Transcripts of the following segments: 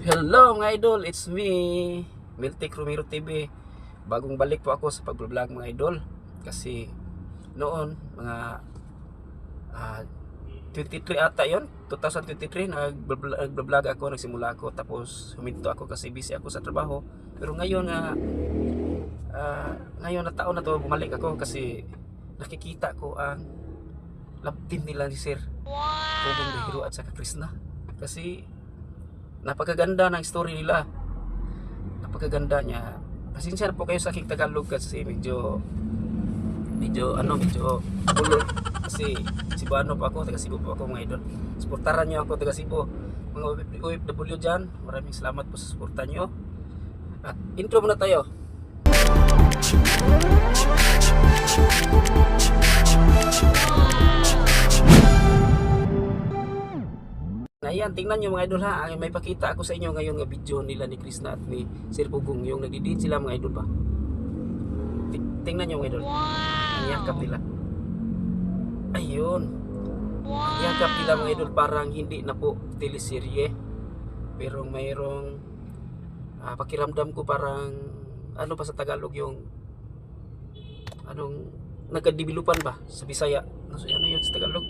Hello mga idol, it's me, Miltic Romero TV. Bagong balik po ako sa pag-vlog mga idol. Kasi noon, mga 23 ata yon, 2023, nag-vlog ako, nagsimula ako. Tapos huminto ako kasi busy ako sa trabaho. Pero ngayon ngayon na taon na to, bumalik ako kasi nakikita ko ang love team nila ni Sir Pugong Bihiro at saka Krishna. Kasi napakaganda ng story nila. Napakaganda niya. Pasensya na po kayo sa aking Tagalog kasi medyo bulol. Kasi Cebuano pa ako, taga Cebu pa ako mga idol. Suportahan niyo ako, taga Cebu. Mga OFW dyan, maraming salamat po sa suporta niyo. At intro muna tayo. Ayan, tingnan nyo mga idol ha. May pakita ako sa inyo ngayon nga video nila ni Krishna at ni Sir Pugong. Yung nagdidate sila mga idol ba. Tingnan nyo mga idol. Ang yakap nila. Ayun. Ang yakap nila mga idol, parang hindi na po teleserye. Pero mayroong pakiramdam ko parang ano pa sa Tagalog yung anong nagkadibilupan ba sa Bisaya. Ano yun sa Tagalog?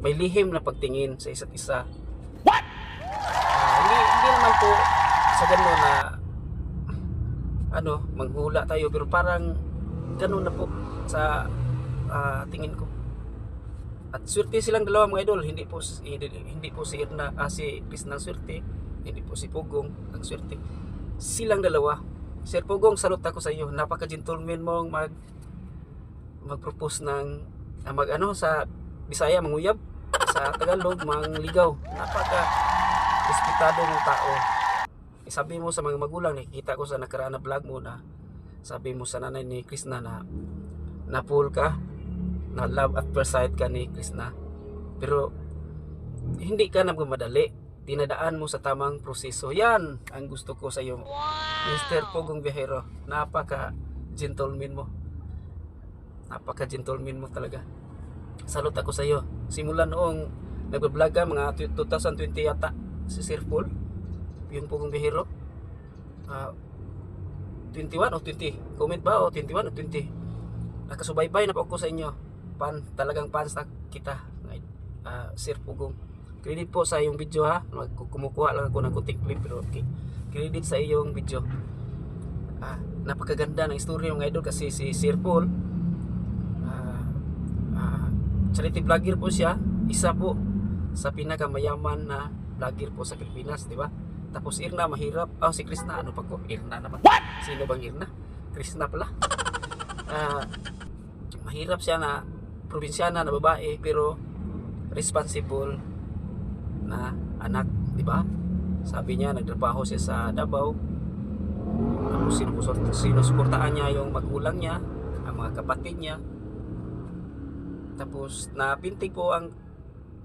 May lihim na pagtingin sa isa't isa. Hindi naman po sa gano'n na manghula tayo, pero parang gano'n na po sa tingin ko. At swerte silang dalawa mga idol, hindi po si Irna, si Krishna ang swerte, hindi po si Pugong ang swerte. Silang dalawa. Sir Pugong, salute ako sa iyo. Napaka-gentleman mong mag-propose ng sa Bisaya manguyab, sa Tagalog mangligaw. Respetado ng tao. Sabi mo sa mga magulang, nakikita ko sa nakaraan na vlog mo na sabi mo sa nanay ni Krishna na na-pull ka, na love at first sight ka ni Krishna. Pero hindi ka nagmamadali. Dinadaan mo sa tamang proseso. Yan ang gusto ko sa iyo, Mr. Pugong Bihiro. Napaka-gentleman mo. Napaka-gentleman mo talaga. Salute ako sa iyo. Simula noong nagbablog ka, mga 2020 yata, si Sir Paul, yung Pugong Bihiro, 21 o 20, comment ba o 21 o 20, nakasubaybay na po ako sa inyo. Talagang fans na kita, Sir Pugong. Credit po sa iyong video ha. Kumukuha lang ako ng kunting clip, pero okay, credit sa iyong video. Napakaganda ng istorya ng idol kasi si Sir Paul, charity vlogger po siya, isa po sa pinakamayaman na vlogger po sa Pilipinas, di ba? Tapos Irna mahirap. Si Krishna, ano pa ko? Irna naman. Sino bang Irna? Krishna pala. Mahirap siya na probinsyana na babae pero responsible na anak, di ba? Sabi niya nagtrabaho siya sa Davao. Tapos sinusuportahan niya yung magulang niya, ang mga kapatid niya. Tapos napintig po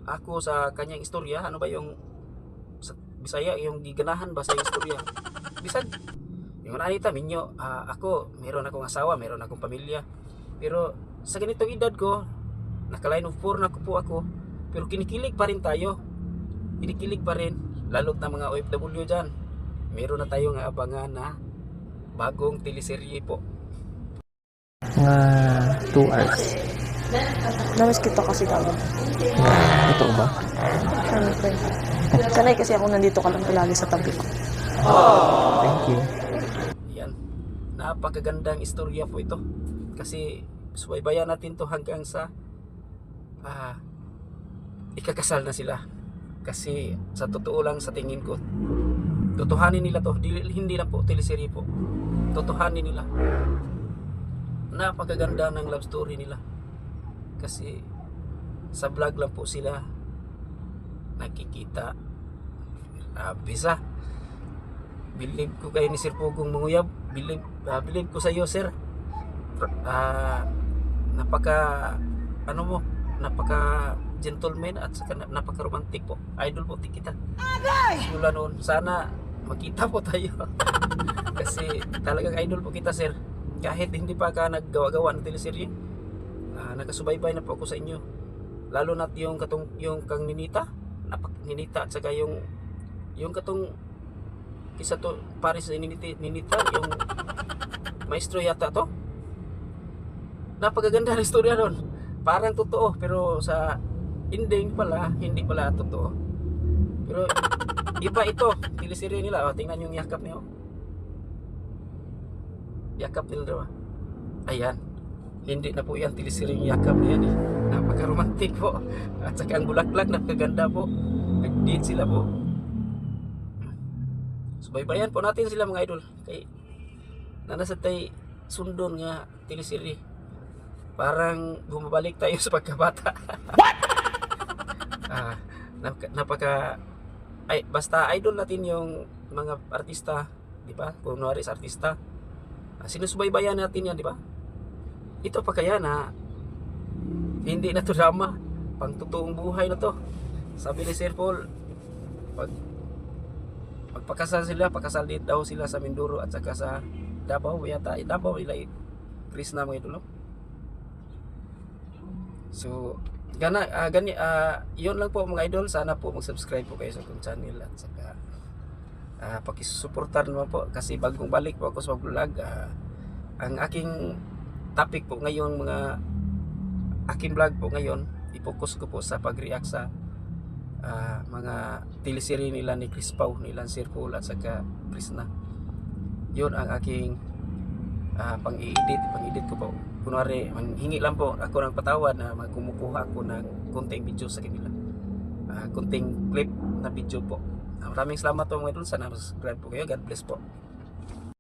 ako sa kanyang istorya. Ano ba yung sa Bisaya, yung giganahan ba sa istorya? Bisag yung anita minyo, ako meron akong asawa, meron akong pamilya, pero sa ganitong edad ko, naka-line of 4 na po ako, pero kinikilig pa rin tayo. Kinikilig pa rin, lalo't na mga OFW dyan. Meron na tayong abangan na bagong teleserye po. Mga 2 hours. Namiss kita kasi kagad. Ito ba? Siyempre. Sanay kasi ako nandito ka lang lagi sa tabi ko. Thank you. Yan. Napakagandang istorya po ito. Kasi subaybayan natin to hanggang sa ikakasal na sila. Kasi sa totoo lang, sa tingin ko, totohanin nila to. Hindi lang po teleserye po. Totohanin nila. Napakaganda ng love story nila. Kasi sa vlog lang po sila nakikita. Bisa believe ko kayo ni Sir Pugong manguyab. Believe ko sa iyo, sir. Napaka gentleman at saka napaka romantic po. Idol po kita. Mula noon, sana magkita po tayo. Kasi talagang idol po kita, sir. Kahit hindi pa ka naggawa-gawa ng teleserye, nakasubaybay na po ako sa inyo. Lalo na yung kang Ninita, Ninita at saka yung katong Kisa to Paris Ninita, yung maestro yata to. Napakaganda ng istorya doon. Parang totoo pero sa ending pala hindi pala totoo. Pero iba ito, teleserye nila. Oh, tingnan yung yakap niyo. Yakap nila daw. Ayan. Hindi na po yan teleserye yung yakap niya eh. Napaka-romantic po. At saka ang bulaklak, napakaganda po. Nag-date sila po. Subaybayan po natin sila mga idol. Kay nasa tay sundon nga teleserye. Parang bumabalik tayo sa pagkabata. What? Napaka ay basta idol natin yung mga artista, di ba? Kunwari sa artista. Sinusubaybayan natin yan, di ba? Ito pa kaya na hindi na to drama, pang totoong buhay na to. Sabi ni Sir Paul, magpakasal sila, pakasal din daw sila sa Mindoro at saka sa Davao yata. Davao nila Krishna mga idol. So yun lang po mga idol. Sana po mag-subscribe po kayo sa aking channel at saka pakisusuportar naman po kasi bagong balik po ako sa vlog. Ang aking topic po ngayon, aking vlog po ngayon, i-focus ko po sa pag-react sa mga teleserye nila ni Chris Pau, nila Sir Paul at saka Krishna. Yun ang aking pang-edit ko po. Kunwari, manghingi lang po ako ng patawad na kumukuha ako ng konting video sa kanila. Konting clip na video po. Maraming salamat po mga idol. Sana subscribe po kayo. God bless po.